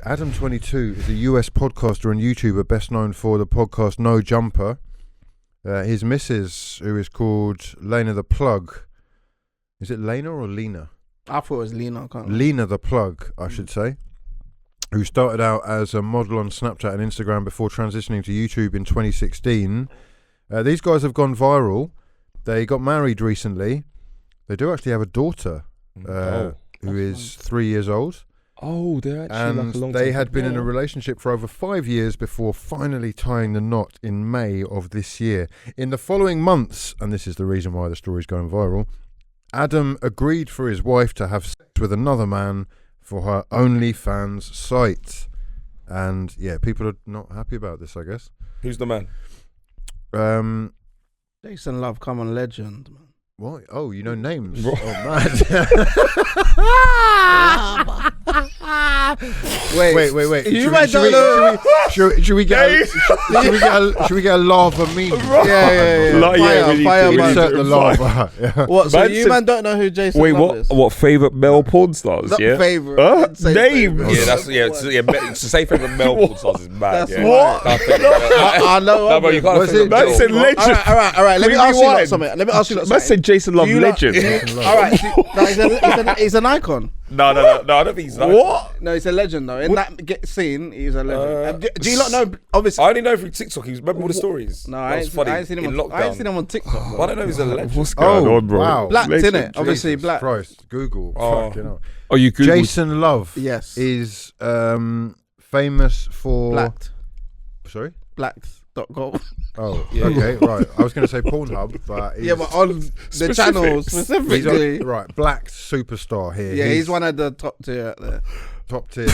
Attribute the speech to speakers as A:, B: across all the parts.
A: Adam22 is a US podcaster and YouTuber best known for the podcast No Jumper. His missus, who is called Lena the Plug. Is it Lena or Lena?
B: I thought it was Lena.
A: Lena the Plug, I should say. Who started out as a model on Snapchat and Instagram before transitioning to YouTube in 2016. These guys have gone viral. They got married recently. They do actually have a daughter who is 3 years old.
C: Oh, they're actually
A: and
C: like a long
A: they
C: time
A: had been in a
C: together.
A: relationship for over 5 years before finally tying the knot in May of this year. In the following months, and this is the reason why the story's going viral, Adam agreed for his wife to have sex with another man for her OnlyFans site. And yeah, people are not happy about this, I guess.
D: Who's the man?
B: Jason Love, come on, legend, man.
A: What? Oh, you know names.
C: What?
A: Oh, mad. Wait.
B: You might don't know.
A: Should we get a lava meme?
B: Yeah. Fire
A: Insert the lava. Yeah.
B: What? So
C: Man
B: you
C: said-
B: man don't know who Jason
C: Wait,
B: Love is?
C: what favourite male porn stars?
B: Not
C: yeah.
B: favourite.
C: Huh?
B: I'd say
C: Name.
B: favourite.
D: To say favourite male porn stars is mad.
B: That's
D: yeah.
B: what?
D: I
B: know.
D: No, but you can't.
A: Was it-
C: Man said legend.
B: All right. Let me ask you lot something.
C: Man said Jason Love, legend.
B: All right. He's an icon.
D: No. I don't think he's like.
C: What?
B: No, he's a legend though. In that scene, he's a legend. Do you not know? Obviously,
D: I only know through TikTok. He's remember all the stories.
B: no,
D: That
B: I
D: was
B: ain't
D: funny
B: seen
D: in
B: him. I ain't seen
D: lockdown.
B: him on TikTok.
D: I
B: Bro.
D: don't know. He's a legend.
C: What's going on, bro?
A: Wow.
B: Blacked,
C: Legend.
B: innit? Obviously,
A: Jesus
B: black.
A: Christ, Google.
D: Oh.
A: Fucking hell.
C: Oh, you Googled.
A: Jason Love
B: Yes.
A: is famous for...
B: Blacked.
A: Sorry?
B: Blacks.com.
A: Oh,
D: Yeah.
A: okay, right. I was going to say Pornhub, but he's,
B: Yeah, but on the channel
A: he's
B: specifically.
A: right, black superstar here.
B: Yeah, he's one of the top tier out there.
A: top tier.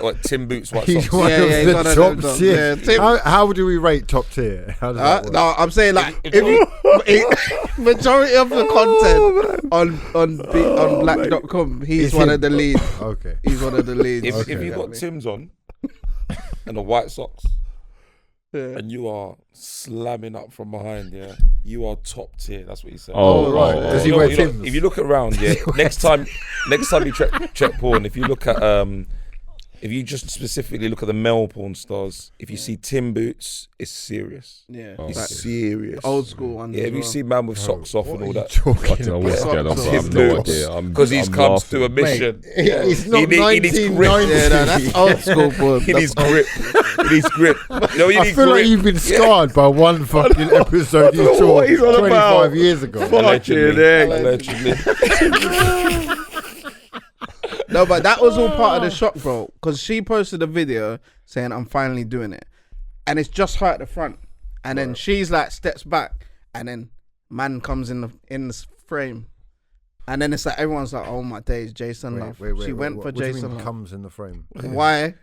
D: What Tim Boots? What
A: He's
D: socks?
A: one
B: Yeah,
A: of
B: he's
A: the
B: one of
A: top
B: them.
A: tier.
B: Yeah, Tim-
A: How do we rate top tier? How does that work?
B: No, I'm saying like if you, majority of the content on black.com, he's
A: Is
B: one
A: him?
B: of the leads.
A: Okay.
B: He's one of the leads.
D: If
A: Okay.
D: you've got Tim's on and the white socks
B: Yeah.
D: and you are slamming up from behind, yeah, you are top tier. That's what he said.
A: Oh, right. Does he
D: You know
A: wear
D: what,
A: Timbs?
D: if you look around, yeah, next time you check porn, if you look at if you just specifically look at the male porn stars, if you see Tim Boots, it's serious.
B: Yeah,
D: It's
B: like
D: serious.
B: old school ones.
D: Yeah,
B: as
D: if you
B: well.
D: see man with socks off
A: What
D: and
A: are
D: all
A: you
D: that.
A: talking
C: I don't know what's
A: about?
C: going on, bro. I
D: Tim
C: have no
D: Boots.
C: idea.
D: Because he's come to a mission.
A: It's not
D: He needs grip.
A: 1990.
B: Yeah, no, that's old school porn.
D: He needs grip. He needs grip. No, you
A: I
D: need
A: feel like
D: grip.
A: you've been scarred by one fucking episode you saw
C: what he's on
A: 25
C: about.
A: years ago.
D: Allegedly.
B: No, but that was all part of the shock, bro. Because she posted a video saying, "I'm finally doing it," and it's just her at the front, and then she's like steps back, and then man comes in the frame, and then it's like everyone's like, "Oh my days, Jason Love." She went for
A: what do you
B: Jason
A: mean
B: Love.
A: comes in the frame.
B: Why?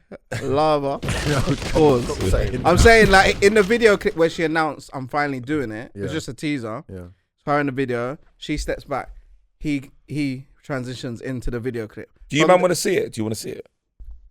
B: Lava.
A: Pause. Stop saying
B: I'm saying like in the video clip where she announced, "I'm finally doing it." It was
A: Yeah.
B: just a teaser.
A: Yeah.
B: Her in the video, she steps back. He transitions into the video clip.
D: Do you man want to see it? Do you want to see it?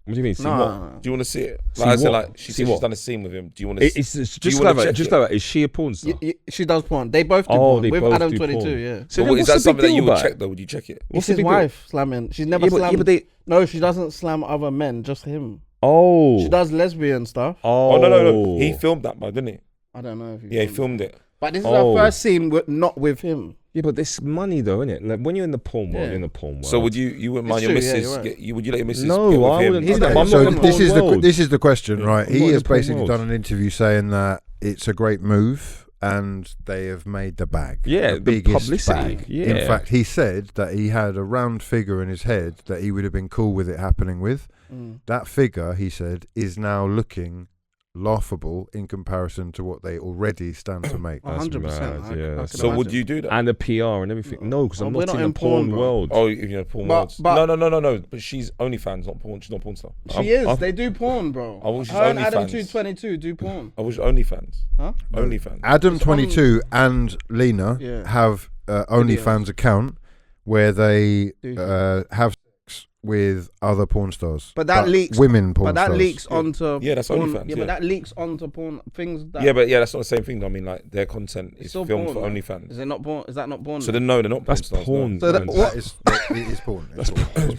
C: What do you mean? See
B: No.
C: what?
D: Do you want to see it?
C: See
D: Like I said,
C: what?
D: like she
C: See
D: said
C: what?
D: she's done a scene with him. Do you want to?
C: It's
D: do you
C: just
D: wanna
C: like
D: check
C: just
D: it?
C: like that. Is she a porn star?
B: She does porn. They both do
C: Oh,
B: porn
C: they
B: with
C: both
B: Adam
C: do
B: 22.
C: porn.
B: Yeah,
C: So
D: But
C: then
D: is
C: what's
D: that
C: the
D: something
C: big
D: that
C: deal
D: you would
C: about
D: check
C: it?
D: though? Would you check it?
B: it's
C: the
B: his
C: big deal?
B: wife slamming. She's never
C: Yeah,
B: slammed.
C: but they.
B: No, she doesn't slam other men. Just him.
C: Oh.
B: She does lesbian stuff.
C: Oh,
D: Oh no! He filmed that, man, didn't he?
B: I don't know if
D: Yeah, he filmed it.
B: But this is
C: Oh.
B: her first scene not with him.
C: Yeah, but this money though, isn't it? Like when you're in the porn world,
B: Yeah.
C: you're in the porn world.
D: So would you wouldn't mind
B: It's
D: your
B: true, yeah,
D: missus?
B: you're right.
D: Would you let your missus
C: No,
D: get with
C: I
D: him?
C: wouldn't.
B: He's
C: I'm
B: not-
C: not
A: So
C: in the
A: this
C: porn
A: is
C: world.
A: this is the question, right?
C: I'm not
A: He
C: in
A: has
C: the porn
A: basically
C: world.
A: done an interview saying that it's a great move and they have made the bag.
C: Yeah,
A: the
C: the
A: biggest
C: publicity,
A: bag.
C: yeah.
A: In fact, he said that he had a round figure in his head that he would have been cool with it happening with. That figure, he said, is now looking laughable in comparison to what they already stand to make.
C: That's
B: 100%.
C: mad, yeah.
D: So would you do that?
C: And the PR and everything. No, because I'm
B: We're
C: not
B: not
C: in
B: in
C: the porn
B: porn, bro.
C: world.
D: Oh, you know, porn
B: But-
D: worlds.
B: but-
D: No. But she's OnlyFans, not porn. She's not a porn star.
B: She is. They do porn, bro.
D: I wish she's
B: Her and Adam
D: OnlyFans.
B: 222 do porn.
D: I wish OnlyFans.
B: Huh?
D: OnlyFans.
A: Adam22 and Lena
B: Yeah.
A: have OnlyFans account where they
B: Do
A: have sex with other porn stars.
B: But that leaks.
A: women porn
B: But that
A: stars.
B: leaks onto.
D: Yeah, that's
B: porn.
D: OnlyFans,
B: Yeah,
D: yeah.
B: but that leaks onto porn things. That
D: Yeah, but that's not the same thing. I mean, like their content is
B: still
D: filmed
B: porn,
D: for
B: man.
D: OnlyFans.
B: Is it not porn? Is that not porn?
D: So then no, they're not porn
C: That's
D: stars.
C: porn.
B: So that-
C: man.
B: what-
A: It is porn. It's porn.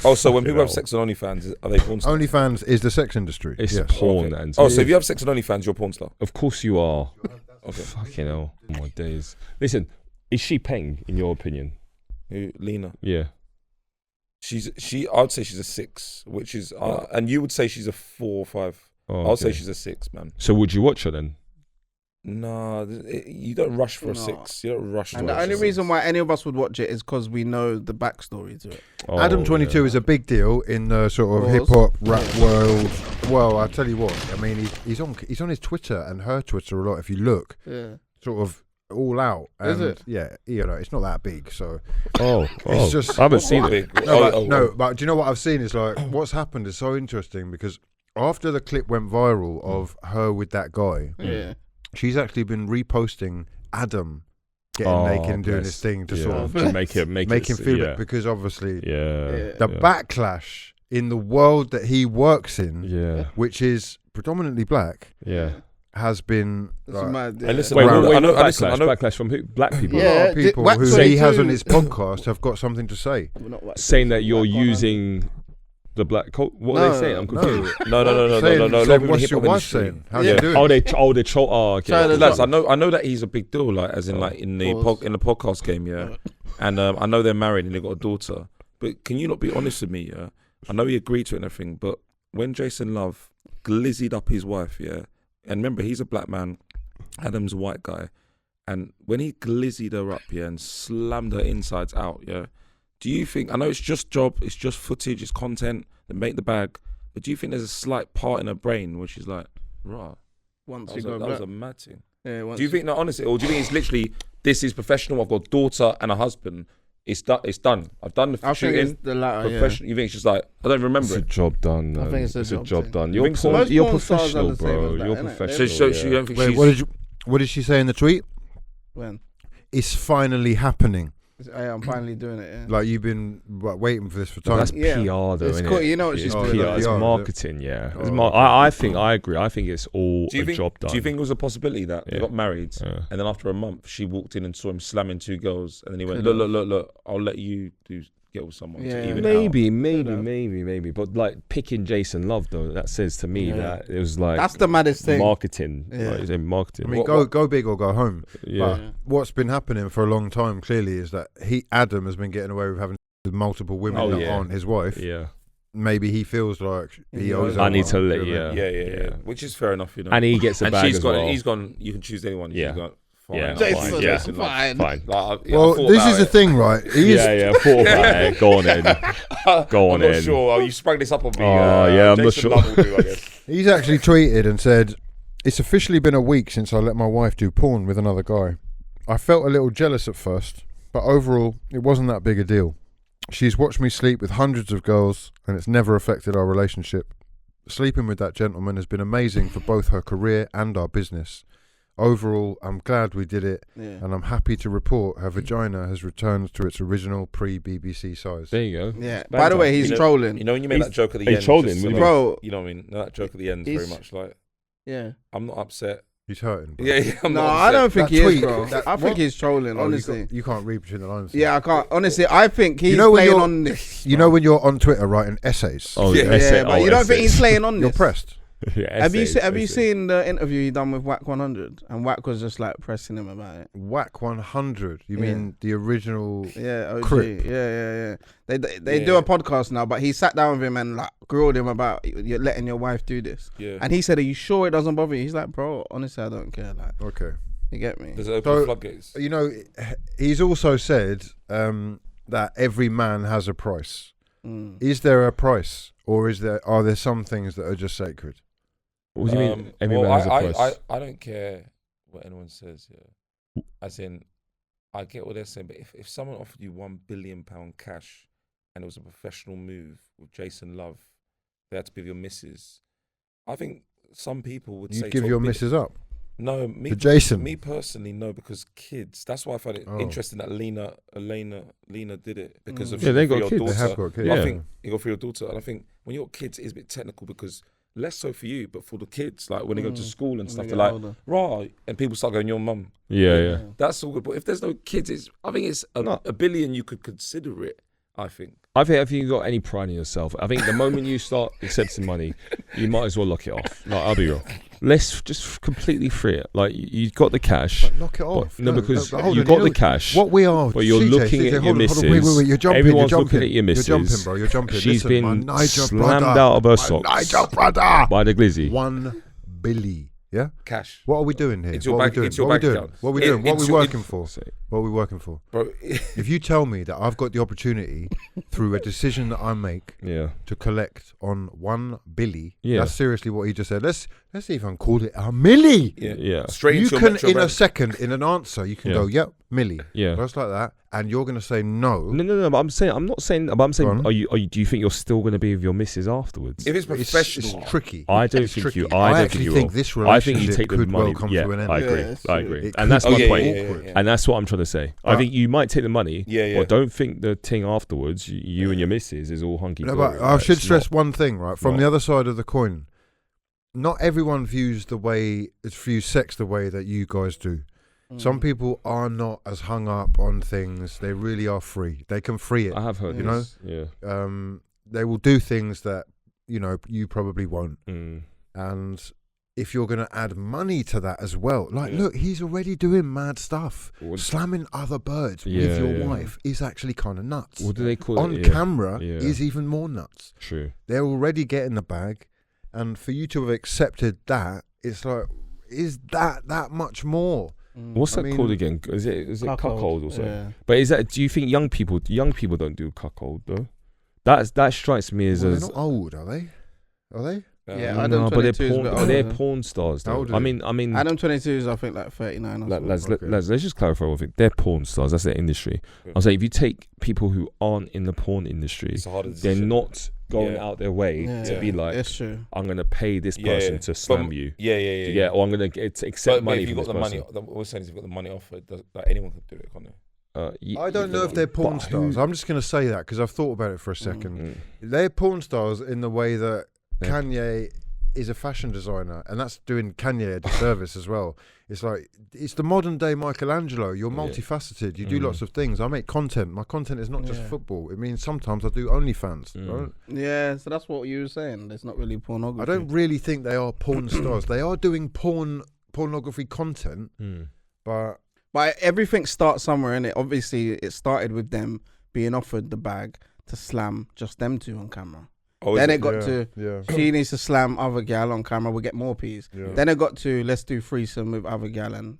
D: Oh, so when
C: Fucking
D: people have
C: hell.
D: sex on OnlyFans, are they porn stars?
A: OnlyFans is the sex industry.
C: It's
A: yes.
C: porn.
D: Okay.
C: And
D: Oh, so if you have sex on OnlyFans, you're a porn star.
C: of course you are.
D: Okay.
C: Fucking hell. Oh my days. Listen, is she paying in your opinion?
D: Who, Lena.
C: Yeah.
D: I'd say she's a 6, which is, and you would say she's a 4 or 5.
C: Oh,
D: I'll say
C: okay.
D: she's a 6, man.
C: So would you watch her then?
D: Nah, you don't rush for a
B: No.
D: 6. You don't rush.
B: And
D: to
B: the
D: watch
B: only
D: a 6.
B: reason why any of us would watch it is because we know the backstory to it.
C: Oh,
A: Adam 22
C: yeah.
A: is a big deal in the sort of
B: Of
A: hip
B: course.
A: hop rap world. Well, I tell you what, I mean, he's on his Twitter and her Twitter a lot. If you look,
B: Yeah.
A: sort of all out.
B: Is
A: And
B: it?
A: Yeah, it's not that big. So
C: Oh,
A: It's just-
C: I haven't seen
D: What
C: it.
D: big?
A: no, but do you know what I've seen is like what's happened is so interesting because after the clip went viral of her with that guy,
B: Yeah.
A: she's actually been reposting Adam getting naked and doing
C: bless.
A: his thing to
C: Yeah,
A: sort of
C: to make him
A: feel
C: yeah.
A: it because obviously
C: Yeah.
A: the backlash in the world that he works in,
C: Yeah.
A: which is predominantly black,
C: Yeah.
A: has been
B: That's
A: like,
B: mad.
D: Hey, listen,
C: Wait,
A: Around-
C: wait,
D: I know-
C: what
D: listen, I know-
C: backlash from who? Black people.
A: a
B: Yeah.
A: lot of people
B: Wax
A: who
B: Twenty
A: he has
B: Two-
A: on his podcast have got something to say.
C: Saying that you're using the black cult. What are they
B: No,
C: saying? I'm
A: no.
C: confused.
D: No.
A: Saying,
D: A lot of people in
A: what's
D: hip
A: your
D: hop
A: wife
D: industry.
A: saying? How
B: Yeah.
A: you doing?
C: Oh, they troll. Oh, okay.
B: China-
D: Lads, I know that he's a big deal, like as in like in the
B: Pause.
D: in the podcast game, yeah. And I know they're married and they got a daughter. But can you not be honest with me, yeah? I know he agreed to it and everything, but when Jason Love glizzied up his wife, yeah, and remember he's a black man, Adam's a white guy, and when he glizzied her up, yeah, and slammed her insides out, yeah. Do you think? I know it's just job, it's just footage, it's content that make the bag, but do you think there's a slight part in her brain where she's like, rah,
B: Once
D: that
B: you
D: was
B: go
D: a
B: back.
D: mad thing?
B: Yeah, once
D: Do you think, no, honestly, or do you think it's literally, this is professional, I've got a daughter and a husband, it's done. I've done the
B: I think
D: shooting,
B: it's the latter. Yeah.
D: professional. You think it's just like, I don't remember
C: It's a
D: it.
C: job done.
B: I
C: Man.
B: think it's a
C: a
B: job
C: job
B: thing.
C: done.
D: You think so?
B: Most
C: You're
B: porn stars are
C: professional,
B: the same
C: bro.
B: as that,
C: You're
B: innit?
C: professional.
D: So
C: yeah.
D: you don't think
A: Wait,
D: she's...
A: what did she say in the tweet?
B: When?
A: It's finally happening.
B: Hey, I'm finally doing it. Yeah.
A: Like you've been waiting for this for
C: But
A: time.
C: that's
B: Yeah.
C: PR though,
B: It's
C: innit?
B: cool, you know what
C: It's
B: she's
C: PR,
B: doing.
C: it's
A: PR, is it?
C: marketing, yeah. It's
A: Oh,
C: I think I agree. I think it's all
D: Do you
C: a
D: think,
C: job done.
D: do you think it was a possibility that they
C: Yeah.
D: got married
C: Yeah.
D: and then after a month she walked in and saw him slamming 2 girls and then he went,
B: Could've.
D: look, I'll let you get with someone
B: Yeah.
D: to even it out.
C: Maybe. But like picking Jason Love though, that says to me
B: Yeah.
C: that it was like
B: That's the maddest thing.
C: marketing.
B: Yeah.
C: Like, it's in marketing.
A: I mean,
D: What-
A: go big or go home.
C: yeah.
A: But what's been happening for a long time clearly is that Adam has been getting away with having with multiple women
C: Oh,
A: that
C: yeah.
A: aren't his wife.
C: Yeah.
A: Maybe he feels like he
B: Yeah.
A: owes her
C: I need
A: one,
C: to
A: do
C: let
A: you know what I mean?
D: Yeah. Which is fair enough, you know.
C: And he gets a
D: And
C: bag
D: she's
C: as
D: gone,
C: well.
D: he's gone, you can choose anyone.
C: Yeah.
D: She's gone, fine,
C: Yeah,
D: I'll
B: Jason,
D: find
C: yeah,
D: Jason Love.
B: fine.
C: Fine.
D: Like, I
A: Well,
D: thought
A: this
D: about
A: is the
D: it.
A: thing, right? He is,
C: Yeah, thought about it. Go on in. Go on
D: I'm not
C: in.
D: sure. Oh, you sprung this up on me.
C: Oh, yeah, I'm not
D: Jason
C: sure.
D: Love will do, I guess.
A: He's actually tweeted and said, "It's officially been a week since I let my wife do porn with another guy. I felt a little jealous at first, but overall, it wasn't that big a deal. She's watched me sleep with hundreds of girls, and it's never affected our relationship. Sleeping with that gentleman has been amazing for both her career and our business. Overall, I'm glad we did it,
B: Yeah.
A: and I'm happy to report her vagina has returned to its original pre-BBC size."
C: There you go.
B: Yeah.
C: It's
B: By the way,
C: banter.
B: he's
D: You know-
B: trolling.
D: You know when you make
C: He's-
D: that joke at the
C: he's
D: end,
C: trolling,
D: just,
C: really.
B: Bro.
D: you know what I mean? That joke at the end is very
B: He's-
D: much like,
B: Yeah.
D: I'm not upset.
A: He's hurting. bro.
D: Yeah, I'm
B: No,
D: not
B: I
D: upset.
B: don't think
A: That
B: he is,
A: tweet-
B: bro.
A: that-
B: I think
A: what?
B: he's trolling,
A: Oh,
B: honestly.
A: you can't read between the lines.
B: Yeah, I can't. Honestly, I think he's
A: know when
B: playing
A: you're-
B: on this.
A: You know when you're on Twitter writing essays,
C: Oh,
D: Yeah.
C: yeah.
B: Yeah, but you don't think he's playing on
A: you're
B: this?
A: pressed.
C: Yeah,
B: Have you
C: essays,
B: have you
C: essays.
B: seen the interview he done with Whack 100? And Whack was just like pressing him about it.
A: Whack 100. You
B: Yeah.
A: mean the original?
B: Yeah, OG.
A: Crip.
B: Yeah. They
D: Yeah.
B: do a podcast now, but he sat down with him and like grilled him about you're letting your wife do this.
D: Yeah.
B: And he said, "Are you sure it doesn't bother you?" He's like, "Bro, honestly, I don't care." Like,
A: Okay.
B: you get me?
D: Does it open
A: So-
D: the floodgates?
A: You know, he's also said that every man has a price.
B: Mm.
A: Is there a price, or are there some things that are just sacred?
C: What do you mean? Everyone
D: well,
C: has a price.
D: I don't care what anyone says. Yeah. As in, I get what they're saying, but if someone offered you £1 billion cash and it was a professional move with Jason Love, they had to be with your missus. I think some people would say
A: You'd give your missus up
D: No, me
A: to Jason.
D: Me personally, no, because kids. That's why I find it
A: Oh.
D: interesting that Lena did it because of
C: Yeah, they
D: for
C: got
D: your
C: kids.
D: daughter.
A: They have got kids.
C: Yeah.
D: I think you go for your daughter, and I think when you're kids, it's a bit technical because less so for you, but for the kids, like when they go to school and
B: When
D: stuff,
B: they
D: they're
B: get
D: like,
B: older.
D: "Raw," and people start going, "Your mum."
C: Yeah.
D: That's all good. But if there's no kids, I think it's a billion. You could consider it. I think.
C: I think if you got any pride in yourself, I think the moment you start accepting money, you might as well lock it off. Like, I'll be real. Let's just completely free it. Like, you got the cash.
A: But knock it off.
C: No, because
A: hold
C: you
A: on,
C: got the cash.
A: What we are,
C: but you're
A: CJ,
C: looking at your
A: hold on,
C: missus.
A: wait, you're jumping.
C: Everyone's
A: you're
C: looking at your missus.
A: You're jumping, bro. You're jumping.
C: She's
A: Listen,
C: been
A: my Niger
C: slammed
A: brother,
C: out of her
A: my
C: socks
A: Niger brother.
C: by the glizzy.
A: 1 billy. Yeah.
D: Cash.
A: What are we doing here?
D: It's your
A: What are we
D: bank-
A: doing?
D: it's your
A: What are we
D: bank
A: doing?
D: account.
A: What are we doing? What are we
D: It's your-
A: working for? What are we working for?
D: Bro,
A: If you tell me that I've got the opportunity through a decision that I make
C: Yeah.
A: to collect on 1 billy,
C: Yeah.
A: that's seriously what he just said. Let's even call it a milli.
C: Yeah.
D: Straight
A: You
D: into your
A: can,
D: Metro
A: in a
D: bank.
A: second, in an answer, you can
C: Yeah.
A: go, yep, milli.
C: Yeah.
A: Just like that. And you're going to say no.
C: No. But I'm not saying. But I'm
A: Go
C: saying,
A: on.
C: are you? Do you think you're still going to be with your missus afterwards?
D: If it's professional,
A: It's tricky.
C: I don't
A: It's
C: think
A: tricky.
C: you. I don't
A: actually
C: think you
A: think
C: will.
A: this
C: I think you
A: relationship
C: take the
A: could
C: money.
A: well come
C: Yeah,
A: to an end.
C: I agree.
B: Yeah, it's
C: I
B: true.
C: agree.
A: It
C: And that's
A: could
C: my
A: be
C: point.
A: awkward.
C: And that's what I'm trying to say. I think you might take the money.
D: Yeah.
C: But don't think the thing afterwards, you and your missus, is all hunky
A: No,
C: dory.
A: but I should stress one thing, right? From
C: not.
A: the other side of the coin, not everyone views sex the way that you guys do. Some people are not as hung up on things. They really are free. They can free it.
C: I have heard
A: you know?
C: this. Yeah.
A: They will do things that you probably won't.
C: Mm.
A: And if you're going to add money to that as well, like,
C: Yeah.
A: look, he's already doing mad stuff.
C: What-
A: Slamming other birds with
C: Yeah,
A: your
C: yeah.
A: wife is actually kind of nuts.
C: What do they call
A: On
C: it? Yeah.
A: camera
C: Yeah.
A: is even more nuts.
C: True.
A: They're already getting the bag, and for you to have accepted that, it's like, is that much more?
C: What's
A: I
C: that
A: mean,
C: called again? Is it cuckold or something?
B: Yeah.
C: But is that? Do you think young people don't do cuckold though? That strikes me as
A: Well, they're not old, are they? Are they?
B: Yeah,
C: no,
B: Adam
C: but they're
B: 22 is a
C: porn.
B: bit
C: But they're
B: older.
C: porn stars
A: How
C: though.
A: old are
C: I
A: they?
C: mean.
B: Adam 22 is, I think, like 39 or something.
C: Let's just clarify one thing. They're porn stars. That's their industry.
D: Yeah.
C: I'm saying if you take people who aren't in the porn industry,
D: it's a harder
C: they're
D: decision.
C: not going
D: Yeah.
C: out their way
B: Yeah.
C: to be like,
B: It's true.
C: I'm going to pay this person
D: Yeah.
C: to slam
D: But-
C: you.
D: Yeah.
C: Or I'm going to accept
D: But
C: money
D: if you
C: from
D: got
C: this
D: the
C: person.
D: money, what we're saying is if you've got the money offered, like anyone can do it, can't they?
A: I don't know if they're porn
C: But
A: stars.
C: who-
A: I'm just going to say that because I've thought about it for a second.
C: Mm.
A: They're porn stars in the way that
C: Yeah.
A: Kanye is a fashion designer, and that's doing Kanye a disservice as well. It's like, it's the modern day Michelangelo. You're
C: Yeah.
A: multifaceted. You do
C: Mm.
A: lots of things. I make content. My content is not just
B: Yeah.
A: football. It means sometimes I do OnlyFans.
C: Mm.
A: Right?
B: Yeah, so that's what you were saying. It's not really pornography.
A: I don't really think they are porn stars. They are doing pornography content,
C: Mm.
A: but
B: But everything starts somewhere, innit? Obviously, it started with them being offered the bag to slam just them two on camera.
D: Oh,
B: Then
D: is
B: it got to,
A: yeah.
B: she needs to slam other gal on camera, we'll get more peas.
A: Yeah.
B: Then it got to, let's do threesome with other gal. And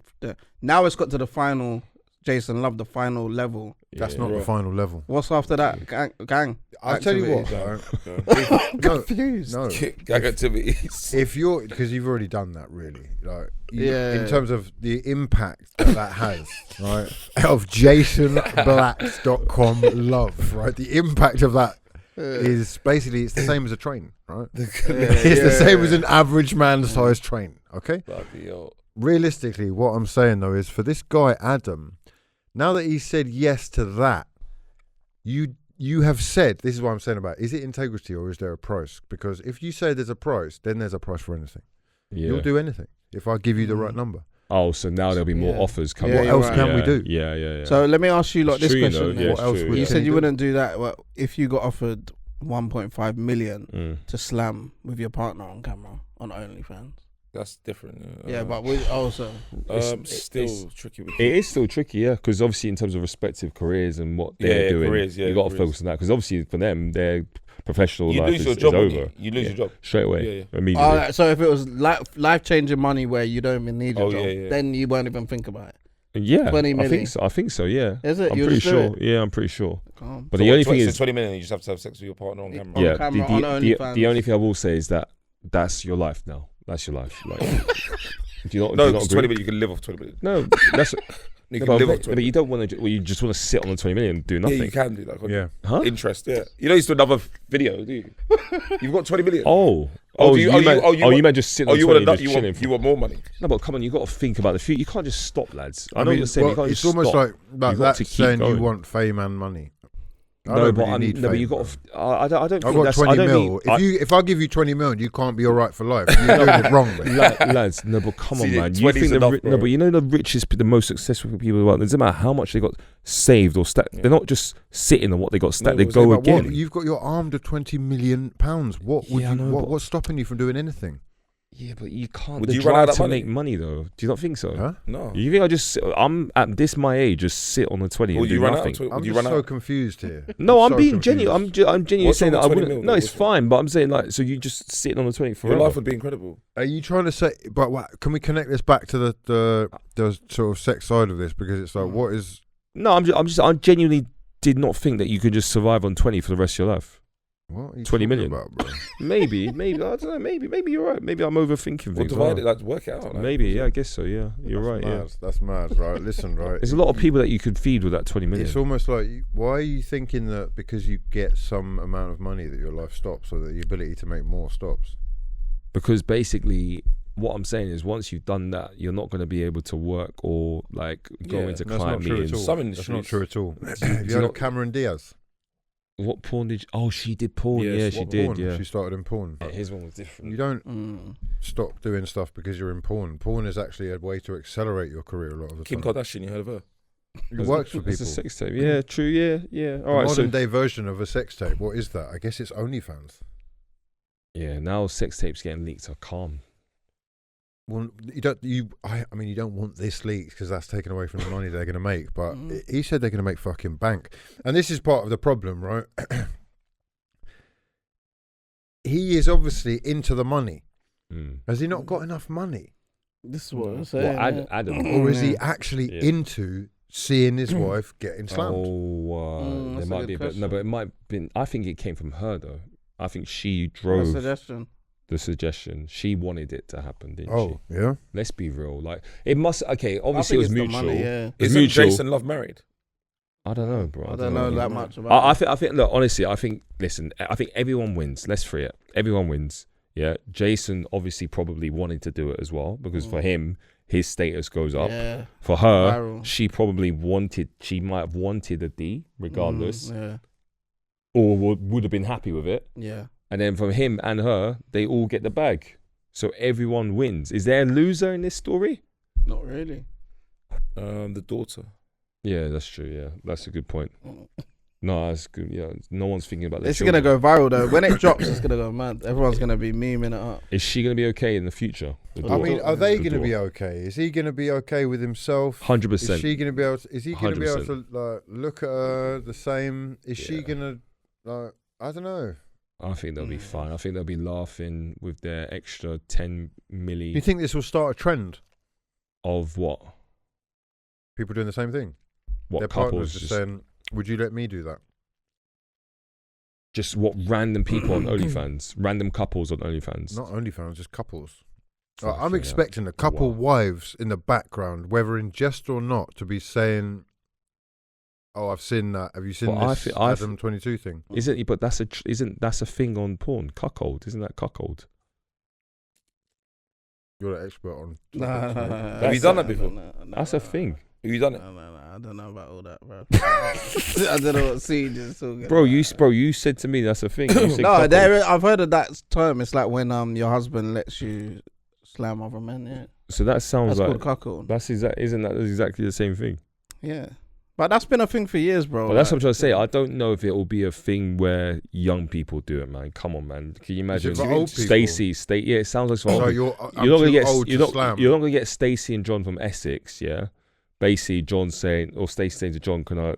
B: now it's got to the final, Jason Love, the final level.
A: That's
C: Yeah.
A: not the final level.
B: What's after that? Gang.
A: I'll tell you what.
B: activities.
A: right?
B: I'm
A: No,
B: confused.
A: no.
D: Gag activities.
A: If you're, because you've already done that, really, like,
B: Yeah.
A: in terms of the impact that has, right, of JasonBlacks.com love, right, the impact of that is basically, it's the same as a train, right? It's the same as an average man-sized train, okay?
D: Bloody hell.
A: Realistically, what I'm saying though is, for this guy Adam, now that he said yes to that, you have said, this is what I'm saying about, is it integrity or is there a price? Because if you say there's a price, then there's a price for anything.
C: Yeah.
A: You'll do anything if I give you the right number.
C: Oh, so now there'll be more
B: Yeah.
C: offers coming.
B: Yeah,
A: What else
B: right.
A: can we do?
C: Yeah.
B: So let me ask you like
C: It's
B: this
C: true, you
B: question.
C: know,
B: then.
C: yeah,
A: What else
C: true,
A: would
C: yeah.
B: You
A: can
B: said you
A: do?
B: wouldn't do that. Well, if you got offered 1.5 million
C: Mm.
B: to slam with your partner on camera on OnlyFans.
D: That's different.
B: Yeah, but we also.
D: Still tricky. With
C: It is still tricky, yeah, because obviously in terms of respective careers and what they're doing,
D: careers, yeah,
C: you got to
D: careers.
C: focus on that because obviously for them, their professional
D: You
C: life
D: lose
C: is,
D: your job.
C: is
D: wouldn't
C: over.
D: You lose
C: Yeah.
D: your job.
C: Straight away,
D: Yeah,
C: immediately.
B: Alright, so if it was life changing money where you don't even need your
D: Oh,
B: job,
D: yeah.
B: then you won't even think about it.
C: Yeah,
B: 20
C: I
B: milli.
C: think so. I think so. Yeah,
B: Is it?
C: I'm
B: You'll
C: pretty
B: just do
C: sure. Yeah, I'm pretty sure.
B: Calm.
C: But the only thing
D: so
C: is,
D: 20 million. You just have to have sex with your partner on camera.
B: On
C: yeah,
B: camera,
C: the,
B: on
C: the
B: OnlyFans.
C: only thing I will say is that that's your life now. That's your life. Like, do you not? do
D: No,
C: you not
D: it's
C: agree?
D: 20 million. You can live off 20 million.
C: No, that's.
D: You
C: no,
D: can live
C: but,
D: off 20
C: but you don't want to. Well, you just want to sit on the 20 million and do
D: Yeah,
C: nothing.
D: you can do that. can't you?
A: Yeah.
C: Huh?
D: Interest, yeah. You know, you still another video, do you? You've got 20 million.
C: Oh,
D: do you-
C: you meant just sit
D: Oh,
C: on
D: you
C: 20
D: want
C: and just chilling.
D: you want more money?
C: No, but come on, you got to think about the future. You can't just stop, lads. I know
A: mean,
C: what you're saying.
A: well,
C: you can't
A: it's
C: just
A: almost
C: stop.
A: like
C: You've got
A: that
C: to keep
A: saying
C: going.
A: you want fame and money. don't really need
C: but
A: fame,
C: you got. I don't
A: I've
C: think
A: got
C: that's
A: 20 mil. If I give you 20 mil, you can't be all right for life. You're doing it wrong, man.
C: Lads, no, but come on,
D: See,
C: man. You
D: 20's
C: think
D: enough,
C: no,
D: bro.
C: but you know the richest, the most successful people in the world. It doesn't matter how much they got saved or stacked.
D: Yeah.
C: They're not just sitting on what they got stacked.
D: No,
C: they
D: but
C: go
A: But
C: again.
A: what, you've got your armed of 20 million pounds. What would
C: Yeah, I
A: you?
C: know, but-
A: What's stopping you from doing anything?
C: Yeah, but you can't.
D: Would
C: The
D: you run out
C: drive
D: of
C: to
D: money?
C: make money, though. Do you not think so?
A: Huh?
D: No.
C: You think I'm at this my age, just sit on the 20
D: Would
C: and
D: you
C: do
D: run
C: nothing?
D: out?
A: I'm
D: Would you
A: just
D: run
A: so
D: out?
A: confused here.
C: No, I'm
A: so
C: being
A: confused.
C: genuine. I'm genuinely
D: What's
C: saying
D: wrong
C: that I
D: with 20
C: wouldn't.
D: mil,
C: No,
D: though?
C: it's fine, but I'm saying like, so you just sitting on the 20
D: Your
C: forever.
D: life would be incredible.
A: Are you trying to say? But what, can we connect this back to the sort of sex side of this? Because it's like, what is?
C: No, I genuinely did not think that you could just survive on 20 for the rest of your life.
A: What are you
C: 20
A: talking
C: million.
A: about, bro?
C: Maybe, I don't know. Maybe you're right. Maybe I'm overthinking
D: We'll
C: things.
D: divide it, like work it out. Like,
C: Maybe, yeah, I guess so. Yeah, you're right. Yeah,
A: That's mad, right? Listen, right.
C: there's a lot of people that you could feed with that 20 million.
A: It's almost like, why are you thinking that because you get some amount of money that your life stops, or that the ability to make more stops?
C: Because basically, what I'm saying is, once you've done that, you're not going to be able to work or like go
D: Yeah,
C: into
A: That's
C: client
A: not true at
C: meetings.
A: all.
D: Some
A: That's not
D: industries.
A: true at all. Have
C: do
A: you
C: you
A: heard
C: not-
A: of Cameron Diaz?
C: What porn did? Oh, she did porn.
D: Yes,
C: Yeah, she
A: What
C: did.
A: porn?
C: Yeah.
A: She started in porn.
C: Yeah, his one was different.
A: You don't stop doing stuff because you're in porn. Porn is actually a way to accelerate your career a lot of the
D: Kim
A: time.
D: Kardashian, you heard of her?
A: It works for
C: It's a
A: people.
C: sex tape. Yeah, true. Yeah. All
A: A
C: right. So
A: modern day version of a sex tape. What is that? I guess it's OnlyFans.
C: yeah, now sex tapes getting leaked are calm.
A: Well, you don't. I mean, you don't want this leaked because that's taken away from the money they're going to make. But he said they're going to make fucking bank, and this is part of the problem, right? He is obviously into the money. Has he not got enough money,
B: This is what I'm
C: What,
B: saying.
C: Adam?
A: or is he actually
C: Yeah.
A: into seeing his wife getting slammed?
C: Oh,
B: that's
C: there
B: a
C: might
B: good
C: be, but no,
B: question.
C: but it might have been. I think it came from her though. I think she
B: What a
C: drove
B: suggestion.
C: the suggestion. She wanted it to happen, didn't
A: Oh,
C: she?
A: yeah.
C: Let's be real. Like it must. Okay,
B: I
C: obviously it was
B: think it's the
C: mutual.
B: money, yeah.
C: It's
D: Isn't
C: mutual.
D: Jason Love married?
C: I don't know, bro.
B: I don't know that much about
C: I think. Look, honestly, I think. Listen, I think everyone wins. Let's free it. Everyone wins. Yeah. Jason obviously probably wanted to do it as well because for him, his status goes up.
B: Yeah.
C: For her,
B: Viral.
C: she probably wanted. She might have wanted a D, regardless,
B: Yeah.
C: or would have been happy with it.
B: Yeah.
C: And then from him and her, they all get the bag. So everyone wins. Is there a loser in this story?
B: Not really.
D: The daughter.
C: Yeah, that's true. Yeah, that's a good point. No, that's good. Yeah, no one's thinking about this.
B: It's gonna go viral though. When it drops, it's gonna go mad. Everyone's gonna be memeing it up.
C: Is she gonna be okay in the future?
A: I mean, are they going to be okay? Is he going to be okay with himself?
C: 100%.
A: Is she going to be able? Is he going to be able
C: 100%.
A: to like look at her the same? Is she
C: Yeah.
A: going to like? I don't know.
C: I think they'll be fine. I think they'll be laughing with their extra 10
A: Do you
C: milli
A: think this will start a trend?
C: of what?
A: People doing the same thing.
C: What
A: Their
C: couples
A: partners just saying, "Would you let me do that?"
C: just what random people on OnlyFans, random couples on OnlyFans.
A: Not OnlyFans, just couples.
C: Fucking
A: I'm
C: hell.
A: expecting a couple
C: Wow.
A: wives in the background, whether in jest or not, to be saying, "Oh, I've seen that. Have you seen
C: Well,
A: this
C: I
A: Adam 22 thing?"
C: Isn't but that's isn't that's a thing on porn? Cuckold, isn't that cuckold?
A: You're the expert on.
B: Nah,
D: Have you done that before?
C: That's a thing,
D: Have you done it?
B: No, I don't know about all that, bro. I don't know what scene you're talking
C: bro.
B: about.
C: You said to me that's a thing. You said
B: No,
C: cuckold.
B: I've heard of that term. It's like when your husband lets you slam other men. Yeah,
C: So that sounds
B: that's
C: like
B: called cuckold.
C: isn't that exactly the same thing?
B: Yeah, but that's been a thing for years, bro.
C: But that's what I'm trying to say. I don't know if it will be a thing where young people do it, man. Come on, man. Can you imagine
A: for old people?
C: Stacey? Yeah, it sounds like for old
A: So
C: people.
A: I'm
C: You're not gonna
A: too
C: get
A: old to slam.
C: you're not gonna get Stacey and John from Essex, yeah. Basically, John saying or Stacey saying to John, "Can I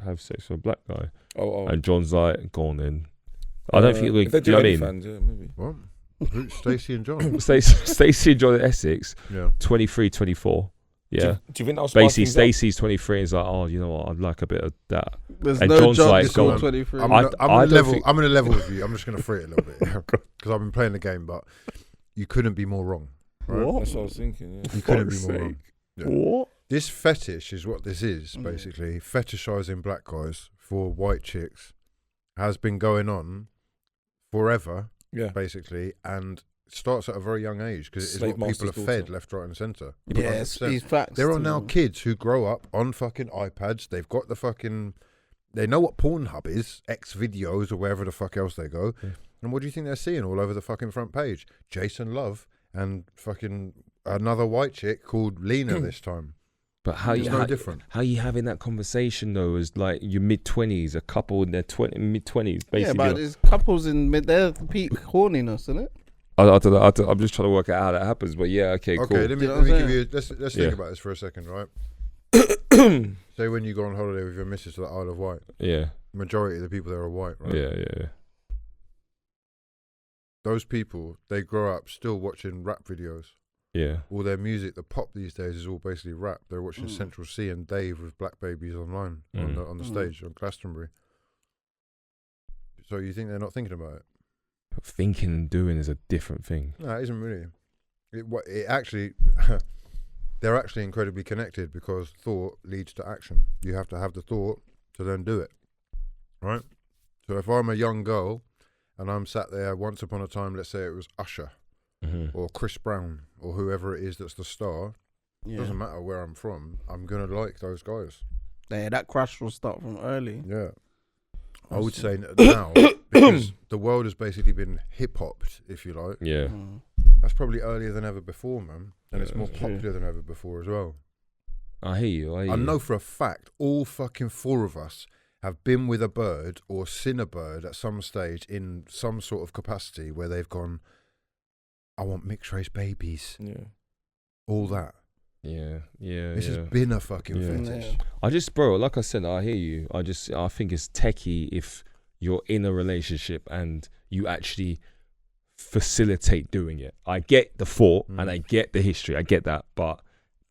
C: have sex with a black guy?"
D: Oh.
C: And John's like, "Go on then." I don't think it'll be.
D: If they
C: Do you know
D: do
C: what I mean?
D: OnlyFans, yeah, maybe.
A: What? Who's Stacey and John?
C: Stacey and John at Essex,
A: Yeah.
C: 23, 24. Yeah.
D: Do you think that'll spark
C: Basically,
D: things up?
C: Stacey's 23 and is like, "Oh, you know what? I'd like a bit of that."
B: There's
C: and
B: no
C: John's
B: job
C: like,
B: before
C: go on.
B: 23.
A: I'm
C: I
A: gonna
C: don't
A: level.
C: think-
A: I'm gonna level with you. I'm just gonna free it a little bit because I've been playing the game, but you couldn't be more wrong. Right?
D: That's what I was thinking. Yeah.
A: You couldn't be
C: Fuck's
A: more
C: sake.
A: wrong. Yeah.
C: What?
A: This fetish is what this is basically. Fetishizing black guys for white chicks has been going on forever,
D: Yeah.
A: basically, and starts at a very young age because it's
D: Slave
A: what people are
D: master's
A: fed
D: daughter.
A: left, right, and centre.
B: Yes,
A: 100%.
B: these facts.
A: There are
B: too.
A: now kids who grow up on fucking iPads. They've got the fucking They know what Pornhub is, X videos or wherever the fuck else they go.
C: Yeah.
A: And what do you think they're seeing all over the fucking front page? Jason Love and fucking another white chick called Lena this time.
C: But how
A: It's
C: you
A: no different.
C: How you having that conversation though? As like your mid-20s, a couple in their mid-20s, basically.
B: Yeah, but there's couples in they're peak horniness, isn't it?
C: I don't know. I'm just trying to work out how that happens. But yeah, okay, cool.
A: Okay, let me
B: You know what I'm
A: give you. Let's
C: Yeah.
A: think about this for a second, right? Say when you go on holiday with your missus to the Isle of Wight,
C: Yeah,
A: majority of the people there are white, right?
C: yeah.
A: Those people, they grow up still watching rap videos.
C: Yeah.
A: All their music, the pop these days is all basically rap. They're watching Central C and Dave with Black Babies online on the stage on Glastonbury. So you think they're not thinking about it?
C: But thinking and doing is a different thing.
A: No, it isn't really. It actually, they're actually incredibly connected because thought leads to action. You have to have the thought to then do it, right? So if I'm a young girl and I'm sat there once upon a time, let's say it was Usher or Chris Brown or whoever it is that's the star, it doesn't matter where I'm from, I'm going to like those guys.
B: Yeah, that crush will start from early.
A: Yeah. I would say now, because the world has basically been hip-hopped, if you like.
C: Yeah.
A: That's probably earlier than ever before, man. And it's more
C: that's true.
A: popular than ever before as well.
C: I hear you.
A: I know for a fact all fucking four of us have been with a bird or seen a bird at some stage in some sort of capacity where they've gone, I want mixed race babies.
D: Yeah.
A: All that.
C: Yeah.
A: This has been a fucking fetish.
C: I just, bro, like I said, I hear you. I think it's techie if you're in a relationship and you actually facilitate doing it. I get the thought and I get the history. I get that. But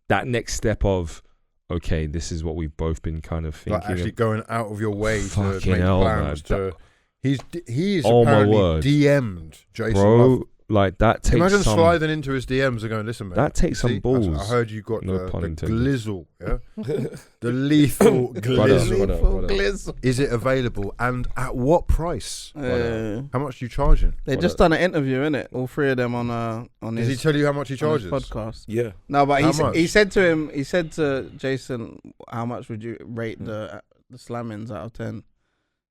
C: that next step of, okay, this is what we've both been kind of thinking.
A: Like actually going out of your way to
C: Fucking
A: make
C: hell,
A: plans
C: man.
A: to... He's
C: Oh, my
A: apparently
C: word.
A: DM'd Jason
C: Bro,
A: Love.
C: like that takes
A: Imagine
C: some...
A: sliding into his DMs and going, listen, mate.
C: That takes some
A: see,
C: balls.
A: I heard you got
C: No
A: the
C: pun intended.
A: glizzle, yeah? The lethal glizzle.
C: Brother.
A: Is it available and at what price?
B: Yeah.
A: How much are you charging?
B: They just done an interview, innit? All three of them on
A: Does he
B: his,
A: tell you how much he
B: on his
A: charges?
B: podcast.
D: Yeah.
B: No, but
A: How much?
B: he said to Jason, how much would you rate the slammings out of 10?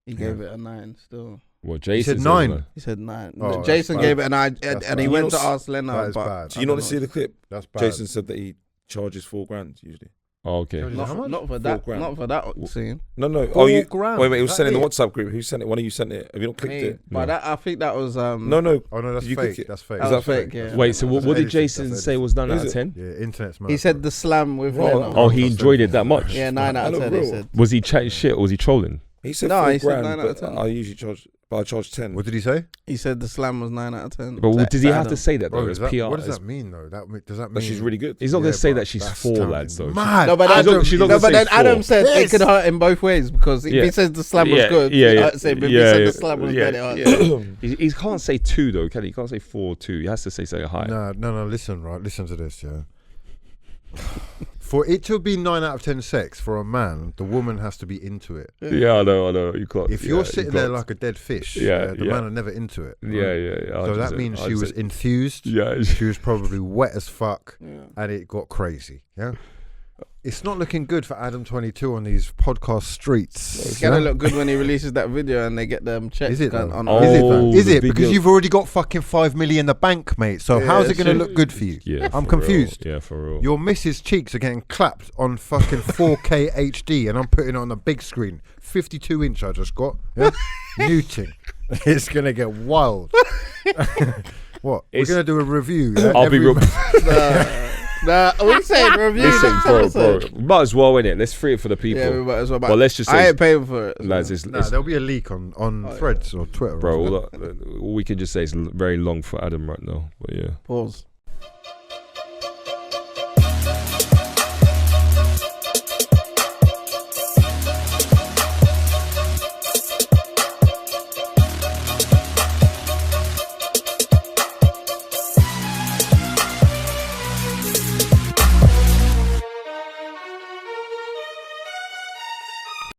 B: He gave it a 9 still.
C: Well, Jason
A: said 9.
B: He said 9.
A: Oh,
B: Jason
A: that's
B: gave
A: bad.
B: it a 9,
A: That's
B: and he
A: bad.
B: went to
D: You know,
B: ask Lena.
A: That is
B: but
A: bad.
D: Do you not see the clip?
A: That's bad.
D: Jason said that he charges $4,000 usually.
C: Oh, okay.
A: How much?
B: not for
D: $4
B: that.
D: grand.
B: Not for that scene.
D: No.
A: $4,000.
D: Wait. It was
A: Is
D: sent in
A: that
D: the
A: it?
D: WhatsApp group. Who sent it? One of you sent it. Have you not clicked it?
B: But that, I think that was
D: No.
A: Oh no, that's
D: You click
A: fake.
D: it.
A: That's fake.
B: That was fake, yeah.
C: Wait, so what did
A: edited,
C: Jason
A: that's
C: say
A: edited.
C: was 9 out
D: Is
C: of
D: it?
C: 10?
A: Yeah, internet's mad.
B: he said the slam with
D: Right.
B: Lena.
C: Oh, he enjoyed it that much?
B: Yeah, 9 out of 10. He
D: real.
B: said.
C: Was he chatting shit or was he trolling?
D: He said
B: No,
D: $4
B: he said
D: grand,
B: 9 out of
D: but
B: 10.
D: I usually charge, but I charge 10.
A: What did he say?
B: He said the slam was 9 out of 10.
C: But does he have to
B: Adam.
C: say that though?
A: Bro,
C: As
A: is that,
C: PR?
A: what does
C: as-
A: that mean though? Does that mean
D: But she's really good.
C: He's not going to say
A: bro,
C: that she's
A: that's
C: 4
A: sounding
C: lads though.
A: Mad.
B: No, but
A: Adam,
C: she's not gonna
B: but
C: say
B: then Adam
C: four.
B: said it could hurt in both ways because if
C: Yeah.
B: he says the slam was
C: Yeah,
B: good,
C: yeah, yeah.
B: I'd say, but if
C: Yeah,
B: he said
C: yeah,
B: the slam was
C: yeah,
B: bad, it hurt.
C: He can't say 2 though, can he? He can't say 4 2. He has to say something high.
A: No. Listen to this, yeah. For it to be 9 out of 10 sex for a man, the woman has to be into it.
C: Yeah, I know. You can't.
A: If you're sitting there like a dead fish, the man are never into it.
C: Yeah.
A: So that means she was enthused.
C: Yeah.
A: She was probably wet as fuck, and it got crazy. Yeah. It's not looking good for Adam 22 on these podcast streets.
B: It's gonna look good when he releases that video and they get them checks.
A: Is it
B: done
A: though?
B: on
C: Oh,
A: Is it though? Is
C: the
A: it? Because
C: video-
A: you've already got fucking 5 million in the bank, mate. So how's it going to look good for you?
C: Yeah,
A: I'm
C: for
A: confused.
C: Real. Yeah, for real.
A: Your missus' cheeks are getting clapped on fucking 4K HD, and I'm putting it on the big screen. 52 inch I just got. Yeah? Muting. It's going to get wild. What? We're going to do a review. Yeah?
C: I'll be real.
B: Nah, we saying review.
C: Listen,
B: next
C: bro.
B: episode.
C: We might as well, innit? Let's free it for the people.
B: Yeah, we might as well.
C: But let's just
B: I
C: say,
B: ain't paying for it.
C: lads, it's,
A: Nah, there'll be a leak on Threads or Twitter.
C: bro,
A: or something.
C: all we can just say is very long for Adam right now. But yeah.
B: Pause.